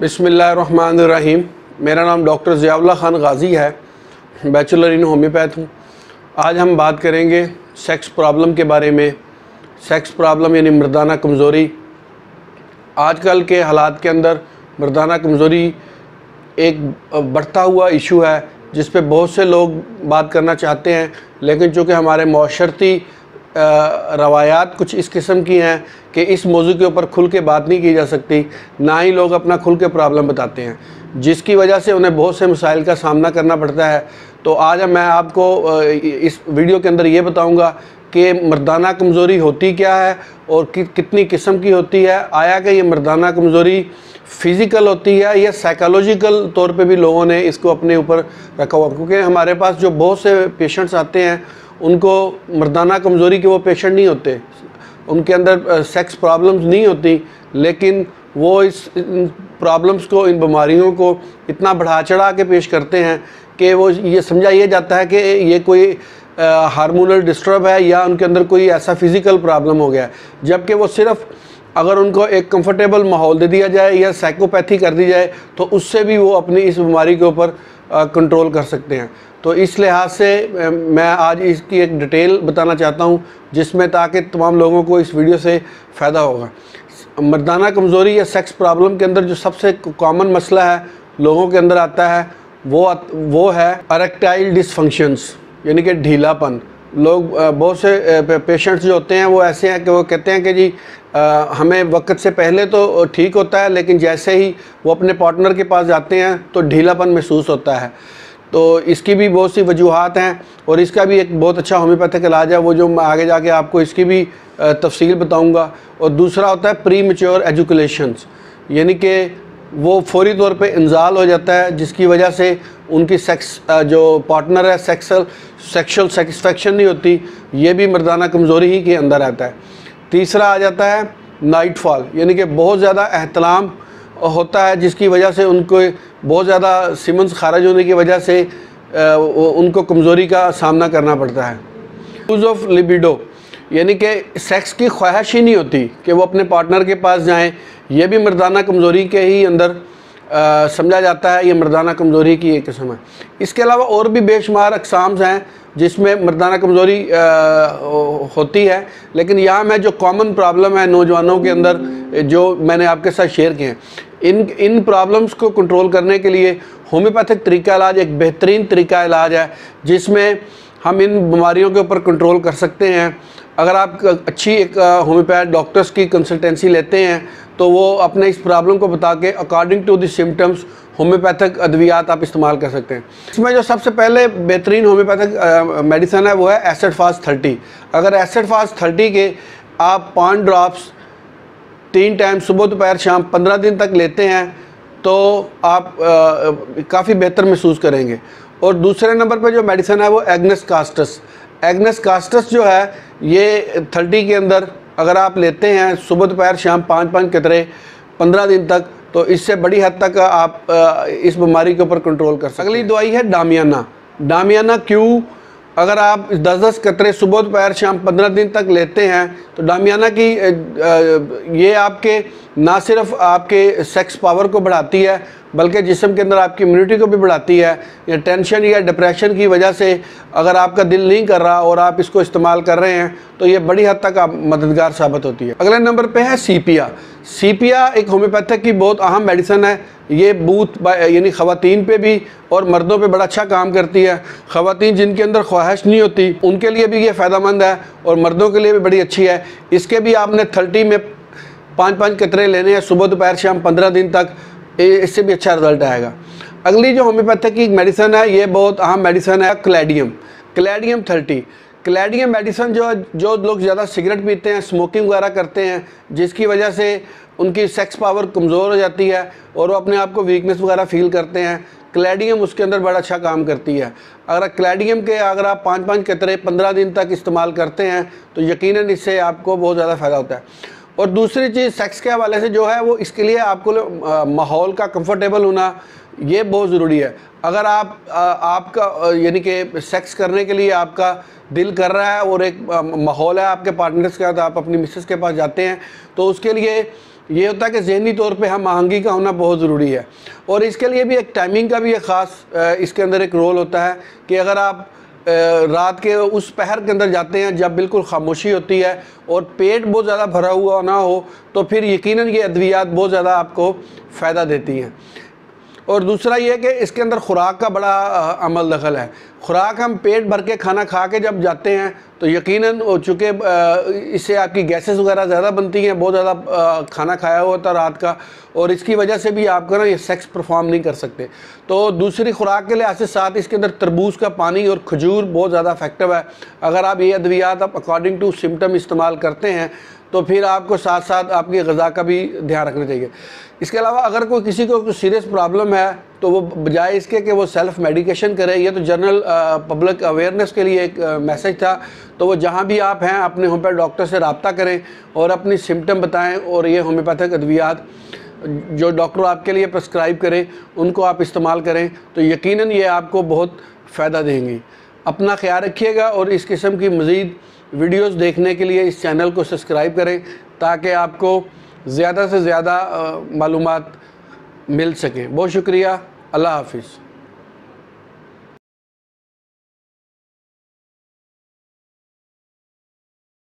बिस्मिल्लाहिर्रहमानिर्रहीम। मेरा नाम डॉक्टर ज़ियाउल्ला ख़ान गाज़ी है, बैचलर इन होम्योपैथ हूँ। आज हम बात करेंगे सेक्स प्रॉब्लम के बारे में। सेक्स प्रॉब्लम यानी मर्दाना कमज़ोरी। आजकल के हालात के अंदर मर्दाना कमज़ोरी एक बढ़ता हुआ इशू है जिस पे बहुत से लोग बात करना चाहते हैं, लेकिन चूँकि हमारे माशरती रवायात कुछ इस किस्म की हैं कि इस मौजू के ऊपर खुल के बात नहीं की जा सकती, ना ही लोग अपना खुल के प्रॉब्लम बताते हैं, जिसकी वजह से उन्हें बहुत से मसाइल का सामना करना पड़ता है। तो आज मैं आपको इस वीडियो के अंदर ये बताऊंगा कि मर्दाना कमज़ोरी होती क्या है और कितनी किस्म की होती है। आया कि ये मर्दाना कमज़ोरी फ़िज़िकल होती है या साइकोलॉजिकल तौर पे भी लोगों ने इसको अपने ऊपर रखा हुआ, क्योंकि हमारे पास जो बहुत से पेशेंट्स आते हैं उनको मर्दाना कमज़ोरी के वो पेशेंट नहीं होते, उनके अंदर सेक्स प्रॉब्लम्स नहीं होती, लेकिन वो इस प्रॉब्लम्स को, इन बीमारियों को इतना बढ़ा चढ़ा के पेश करते हैं कि वो ये समझा ये जाता है कि ये कोई हार्मोनल डिस्टर्ब है या उनके अंदर कोई ऐसा फ़िज़िकल प्रॉब्लम हो गया है, जबकि वो सिर्फ़ अगर उनको एक कंफर्टेबल माहौल दे दिया जाए या साइकोपैथी कर दी जाए तो उससे भी वो अपनी इस बीमारी के ऊपर कंट्रोल कर सकते हैं। तो इस लिहाज से मैं आज इसकी एक डिटेल बताना चाहता हूँ, जिसमें ताकि तमाम लोगों को इस वीडियो से फ़ायदा होगा। मर्दाना कमज़ोरी या सेक्स प्रॉब्लम के अंदर जो सबसे कॉमन मसला है लोगों के अंदर आता है वो है इरेक्टाइल डिसफंक्शंस, यानी कि ढीलापन। लोग बहुत से पेशेंट्स जो होते हैं वो ऐसे हैं कि वो कहते हैं कि जी हमें वक्त से पहले तो ठीक होता है, लेकिन जैसे ही वो अपने पार्टनर के पास जाते हैं तो ढीलापन महसूस होता है। तो इसकी भी बहुत सी वजूहात हैं और इसका भी एक बहुत अच्छा होम्योपैथिक इलाज है, वो जो मैं आगे जाके आपको इसकी भी तफसील बताऊंगा। और दूसरा होता है प्री मैच्योर एजुकेशंस, यानी कि वो फौरी तौर पे इंजाल हो जाता है, जिसकी वजह से उनकी सेक्स जो पार्टनर है सेक्शुअल सेटिस्फेक्शन नहीं होती। ये भी मर्दाना कमज़ोरी ही के अंदर आता है। तीसरा आ जाता है नाइट फॉल, यानी कि बहुत ज़्यादा एहतलाम होता है, जिसकी वजह से उनको बहुत ज़्यादा सीमेंस खारिज होने की वजह से उनको कमज़ोरी का सामना करना पड़ता है। यूज़ ऑफ लिबिडो, यानी कि सेक्स की ख्वाहिश ही नहीं होती कि वो अपने पार्टनर के पास जाएं। ये भी मर्दाना कमज़ोरी के ही अंदर समझा जाता है, ये मर्दाना कमज़ोरी की एक किस्म है। इसके अलावा और भी बेशुमार अक़साम्स हैं जिसमें मर्दाना कमज़ोरी होती है, लेकिन यहाँ मैं जो कॉमन प्रॉब्लम है नौजवानों के अंदर जो मैंने आपके साथ शेयर किए हैं, इन प्रॉब्लम्स को कंट्रोल करने के लिए होम्योपैथिक तरीका इलाज एक बेहतरीन तरीका इलाज है, जिसमें हम इन बीमारियों के ऊपर कंट्रोल कर सकते हैं। अगर आप अच्छी एक होम्योपैथ डॉक्टर्स की कंसल्टेंसी लेते हैं तो वो अपने इस प्रॉब्लम को बता के according to the symptoms homeopathic अद्वियात आप इस्तेमाल कर सकते हैं। इसमें जो सबसे पहले बेहतरीन होम्योपैथिक मेडिसन है वो है एसिड फास्ट 30। अगर एसिड फास्ट 30 के आप 5 ड्रॉप्स 3 टाइम सुबह दोपहर शाम 15 दिन तक लेते हैं तो आप काफ़ी बेहतर महसूस करेंगे। और दूसरे नंबर पर जो मेडिसन है वो एग्नेस कास्टस। एग्नेस कास्टस जो है ये 30 के अंदर अगर आप लेते हैं सुबह दोपहर शाम 5-5 कतरे 15 दिन तक, तो इससे बड़ी हद तक आप इस बीमारी के ऊपर कंट्रोल कर सकते हैं। अगली दवाई है डामियाना। डामियाना क्यों? अगर आप 10-10 कतरे सुबह दोपहर शाम 15 दिन तक लेते हैं तो डामियाना की ये आपके ना सिर्फ आपके सेक्स पावर को बढ़ाती है, बल्कि जिस्म के अंदर आपकी इम्यूनिटी को भी बढ़ाती है। या टेंशन या डिप्रेशन की वजह से अगर आपका दिल नहीं कर रहा और आप इसको इस्तेमाल कर रहे हैं तो ये बड़ी हद तक मददगार साबित होती है। अगले नंबर पे है सीपिया। सीपिया एक होम्योपैथिक की बहुत अहम मेडिसन है। ये बूथ यानी ख़वातीन पे भी और मर्दों पे बड़ा अच्छा काम करती है। ख़वातीन जिनके अंदर ख्वाहिश नहीं होती उनके लिए भी ये फ़ायदेमंद है और मर्दों के लिए भी बड़ी अच्छी है। इसके भी आपने 30 में 5-5 कतरे लेने हैं सुबह दोपहर शाम 15 दिन तक, इससे भी अच्छा रिजल्ट आएगा। अगली जो होम्योपैथिक की मेडिसन है ये बहुत अहम मेडिसन है क्लैडियम। क्लैडियम 30। क्लैडियम मेडिसन जो लोग ज़्यादा सिगरेट पीते हैं, स्मोकिंग वगैरह करते हैं, जिसकी वजह से उनकी सेक्स पावर कमज़ोर हो जाती है और वो अपने आप को वीकनेस वगैरह फील करते हैं, क्लैडियम उसके अंदर बड़ा अच्छा काम करती है। अगर क्लैडियम के अगर आप 5-5 कतरे 15 दिन तक इस्तेमाल करते हैं तो यकीनन इससे आपको बहुत ज़्यादा फ़ायदा होता है। और दूसरी चीज़ सेक्स के हवाले से जो है वो इसके लिए आपको माहौल का कंफर्टेबल होना ये बहुत ज़रूरी है। अगर आपका यानी कि सेक्स करने के लिए आपका दिल कर रहा है और एक माहौल है आपके पार्टनर्स के साथ, आप अपनी मिसेस के पास जाते हैं तो उसके लिए ये होता है कि ज़हनी तौर पे हम आहंगी का होना बहुत ज़रूरी है। और इसके लिए भी एक टाइमिंग का भी एक ख़ास इसके अंदर एक रोल होता है कि अगर आप रात के उस पहर के अंदर जाते हैं जब बिल्कुल खामोशी होती है और पेट बहुत ज़्यादा भरा हुआ ना हो, तो फिर यकीनन ये अद्वियात बहुत ज़्यादा आपको फ़ायदा देती हैं। और दूसरा ये कि इसके अंदर ख़ुराक का बड़ा अमल दखल है। ख़ुराक हम पेट भर के खाना खा के जब जाते हैं तो यकीनन चूँकि इससे आपकी गैसेस वगैरह ज़्यादा बनती हैं, बहुत ज़्यादा खाना खाया हुआ होता रात का, और इसकी वजह से भी आपका ना ये सेक्स परफॉर्म नहीं कर सकते। तो दूसरी ख़ुराक के लिहाज से साथ इसके अंदर तरबूज का पानी और खजूर बहुत ज़्यादा इफेक्टिव है। अगर आप ये अद्वियात आप अकॉर्डिंग टू सिम्टम इस्तेमाल करते हैं तो फिर आपको साथ साथ आपकी ग़िज़ा का भी ध्यान रखना चाहिए। इसके अलावा अगर कोई किसी को सीरियस प्रॉब्लम है तो वो बजाय इसके कि वो सेल्फ़ मेडिकेशन करे, ये तो जनरल पब्लिक अवेयरनेस के लिए एक मैसेज था। तो वो जहाँ भी आप हैं अपने होम्योपैथ डॉक्टर से रब्ता करें और अपनी सिम्टम बताएं, और ये होम्योपैथिक अद्वियात जो डॉक्टर आपके लिए प्रेस्क्राइब करें उनको आप इस्तेमाल करें, तो यकीनन ये आपको बहुत फ़ायदा देंगी। अपना ख्याल रखिएगा और इस किस्म की मज़ीद वीडियोस देखने के लिए इस चैनल को सब्सक्राइब करें ताकि आपको ज़्यादा से ज़्यादा मालूमात मिल सकें। बहुत शुक्रिया। अल्लाह हाफ़िज़।